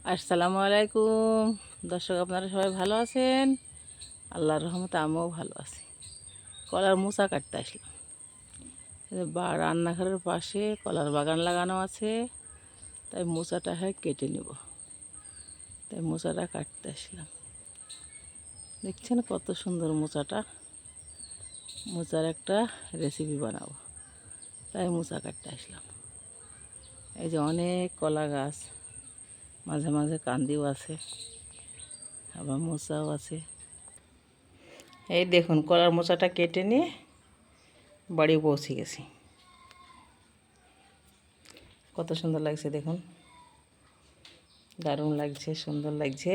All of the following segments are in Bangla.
আসসালামু আলাইকুম দর্শক, আপনারা সবাই ভালো আছেন? আল্লাহর রহমতে আমিও ভালো আছি। কলার মোচা কাটতে আসলাম। রান্নাঘরের পাশে কলার বাগান লাগানো আছে, তাই মোচাটা কেটে নেব। তাই মোচাটা কাটতে আসলাম। দেখছেন কত সুন্দর মোচাটা। মোচার একটা রেসিপি বানাবো, তাই মোচা কাটতে আসলাম। এই যে অনেক কলা গাছ, মাঝে মাঝে কান্দিও আছে, আবার মোচাও আছে। এই দেখুন কলার মোচাটা কেটে নিয়ে বাড়ি পৌঁছে গেছি। কত সুন্দর লাগছে দেখুন, দারুণ লাগছে, সুন্দর লাগছে।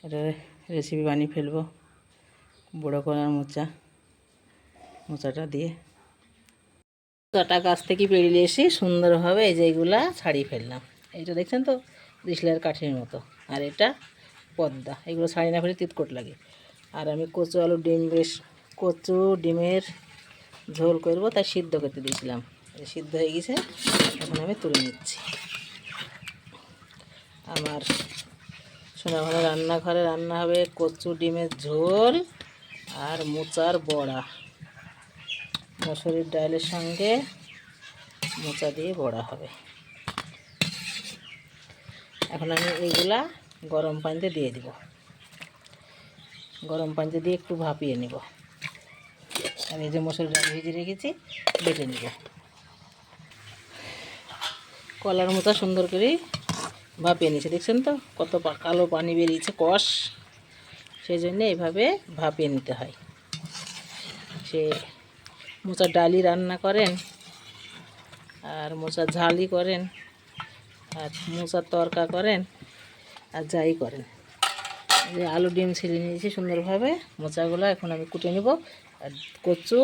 এটা রেসিপি বানিয়ে ফেলবো, বড়ো কলার মোচাটা দিয়ে। মোচাটা গাছ থেকে পেরিয়ে এসে সুন্দরভাবে এই যে এইগুলা ছাড়িয়ে ফেললাম। এইটা দেখছেন তো ডিসলার কাঠির মতো, আর এটা পদ্মা। এগুলো ছাড়িয়ে না ফেলে তিতকোট লাগে। আর আমি কচু ডিমের ঝোল করবো, তাই সিদ্ধ করতে দিয়েছিলাম। সিদ্ধ হয়ে গেছে, এখন আমি তুলে নিচ্ছি। আমার সোনাঘরে রান্নাঘরে রান্না হবে কচু ডিমের ঝোল আর মোচার বড়া। মসুরির ডালের সঙ্গে মোচা দিয়ে বড়া হবে। এখন আমি এইগুলা গরম পানিতে দিয়ে দিব। গরম পানিতে দিয়ে একটু ভাপিয়ে নিব। আর এই যে মসুরির ডাল ভিজিয়ে রেখেছি, বেটে নিব। কলার মোচা সুন্দর করে ভাপিয়ে নিয়েছে, দেখছেন তো কত কালো পানি বেরিয়েছে, কষ। সেই জন্য এইভাবে ভাপিয়ে নিতে হয়। সে মোচার ডালি রান্না করেন, আর মোচার ঝালই করেন, আর মোচার তরকা করেন, আর যাই করেন। যে আলু ডিম ছিলে নিয়েছি সুন্দরভাবে। মোচাগুলো এখন আমি কুটে নেব, আর কচু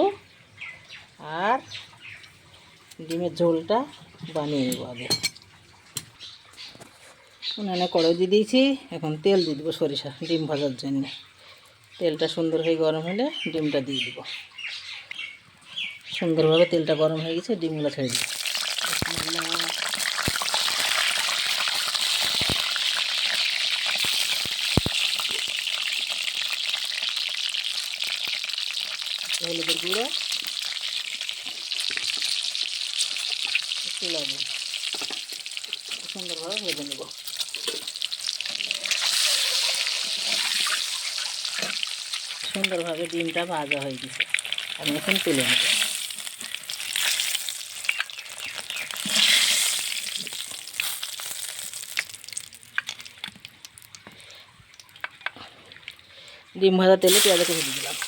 আর ডিমের ঝোলটা বানিয়ে নেব। আগে উনানে কড়াই দিয়ে দিয়েছি, এখন তেল দিয়ে দেবো সরিষা ডিম ভাজার জন্য। তেলটা সুন্দর হয়ে গরম হলে ডিমটা দিয়ে দেবো। সুন্দরভাবে তেলটা গরম হয়ে গেছে, ডিমগুলো ছেড়ে দিব। হলুদের গুঁড়ো, একটু লবণ, সুন্দরভাবে ভেজে নেব। সুন্দরভাবে ডিমটা ভাজা হয়ে গেছে, আমি এখন তুলে নেব। ডিম ভাজা তেলে পেঁয়াজটা ভেজে দিলাম।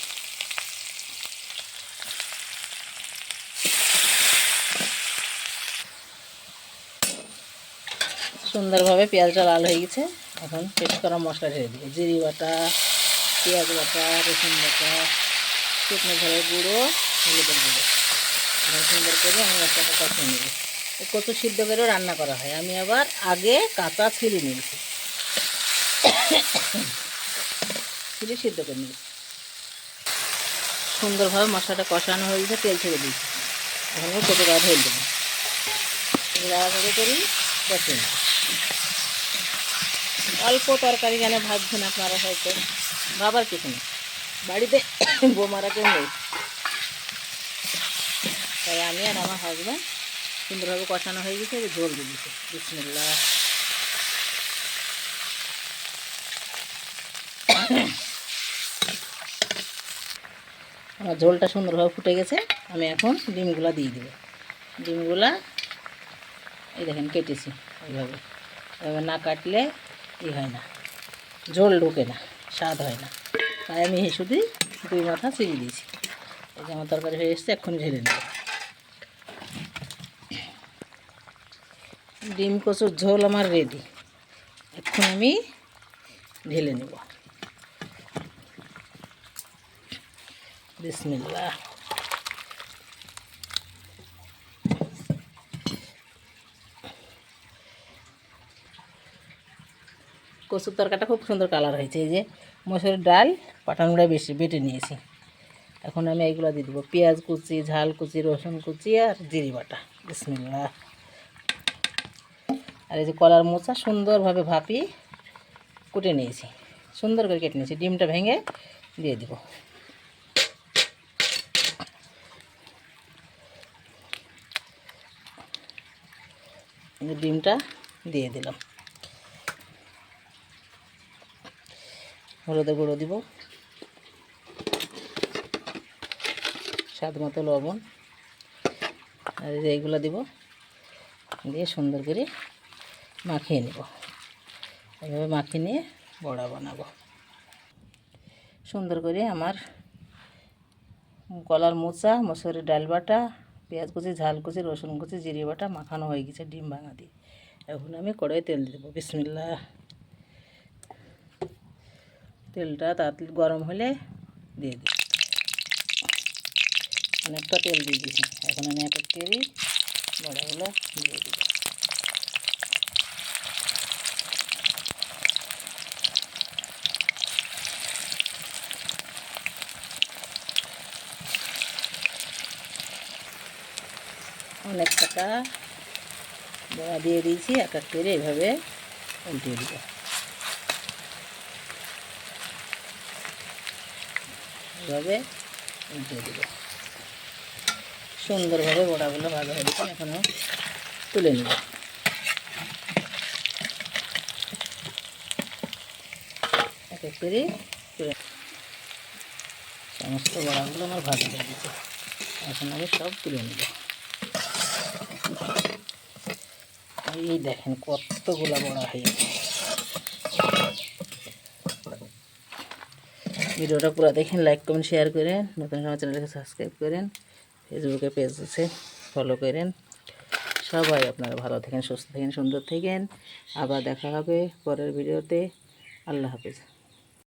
সুন্দরভাবে পেঁয়াজটা লাল হয়ে গেছে, এখন পেস্ট করা মশলা ঢেলে দিব। জিরে বাটা, পেঁয়াজ বাটা, রসুন বাটা, শুকনো ঝালের গুঁড়ো, হলুদের গুঁড়ো। এখন সুন্দর করে আমি মশলাটা কষিয়ে নেব। কচু সিদ্ধ করেও রান্না করা হয়, আমি আবার আগে কাঁচা ছিলে নিয়েছি, ছিলে সিদ্ধ করে নিয়েছি। সুন্দরভাবে মশলাটা কষানো হয়ে গেছে, তেল ছেড়ে দিয়েছি। এখন আমি কচু গাছ ঢেলে দেবো, নাড়াচাড়া করি, কষিয়ে নেব। অল্প তরকারি কেন ভাবছেন আপনারা, হয়তো ভাবার কিছু নেই, বাড়িতে বোমারা কেউ নেই, তাই আমি আর আমার হাজব্যান্ড সুন্দরভাবে কষানো হয়ে গেছে, ঝোল দিয়ে দিচ্ছে। বিসমিল্লাহ। আমার ঝোলটা সুন্দরভাবে ফুটে গেছে, আমি এখন ডিমগুলা দিয়ে দেবো। ডিমগুলা এই দেখেন কেটেছি এইভাবে। এভাবে না কাটলে হয় না, ঝোল ঢোকে না, স্বাদ হয় না, তাই আমি শুধু 2 মাথা চিড়ে দিয়েছি। এই যে আমার তরকারি হয়ে এসছে, এক্ষুনি ঢেলে নেব। ডিম কচুর ঝোল আমার রেডি, এখন আমি ঢেলে নেব। বিসমিল্লাহ। কচুর তরকারিটা খুব সুন্দর কালার হয়েছে। এই যে মসুরের ডাল পাটানোটা বেশি বেটে নিয়েছি, এখন আমি এইগুলো দিয়ে দেবো। পেঁয়াজ কুচি, ঝাল কুচি, রসুন কুচি আর জিরে বাটা। বিসমিল্লাহ। আর এই যে কলার মোচা সুন্দরভাবে ভাপিয়ে কুটে নিয়েছি, সুন্দর করে কেটে নিয়েছি। ডিমটা ভেঙে দিয়ে দিব। ডিমটা দিয়ে দিলাম, হলুদের গুঁড়ো দিব, স্বাদ মতো লবণ, আর এই যে এইগুলো দিব, দিয়ে সুন্দর করে মাখিয়ে নেব। এইভাবে মাখিয়ে নিয়ে বড়া বানাবো। সুন্দর করে আমার কলার মোচা, মসুরের ডাল বাটা, পেঁয়াজ কুচি, ঝাল কুচি, রসুন কুচি, জিরে বাটা মাখানো হয়ে গেছে ডিম ভাঙা দিয়ে। এখন আমি কড়াইয়ে তেল দেবো। বিসমিল্লাহ। তেলটা তাড়াতাড়ি গরম হলে দিয়ে দিই। অনেকটা তেল দিয়ে দিয়েছি। এখন আমি এক এক করে বড়াগুলো দিয়ে দিব। অনেক টাকা বড়া দিয়ে দিয়েছি, এক এক করে এইভাবে উল্টিয়ে দিব। এভাবে উল্টিয়ে দিব। সুন্দরভাবে বড়াগুলো ভাজা হয়ে গেছে, এখন তুলে নেব। এক এক করে তুলে, সমস্ত বড়াগুলো আমার ভাজা হয়ে গেছে, এখন আমি সব তুলে নেব। এই দেখেন কতগুলো বড়া হয়ে গেছে। ভিডিওটা পুরো দেখেন, লাইক কমেন্ট শেয়ার করেন, নতুন আমার চ্যানেলকে সাবস্ক্রাইব করেন, ফেসবুকে পেজ আছে ফলো করেন। সবাই আপনারা ভালো থাকেন, সুস্থ থাকেন, সুন্দর থাকেন। আবার দেখা হবে পরের ভিডিওতে। আল্লাহ হাফেজ।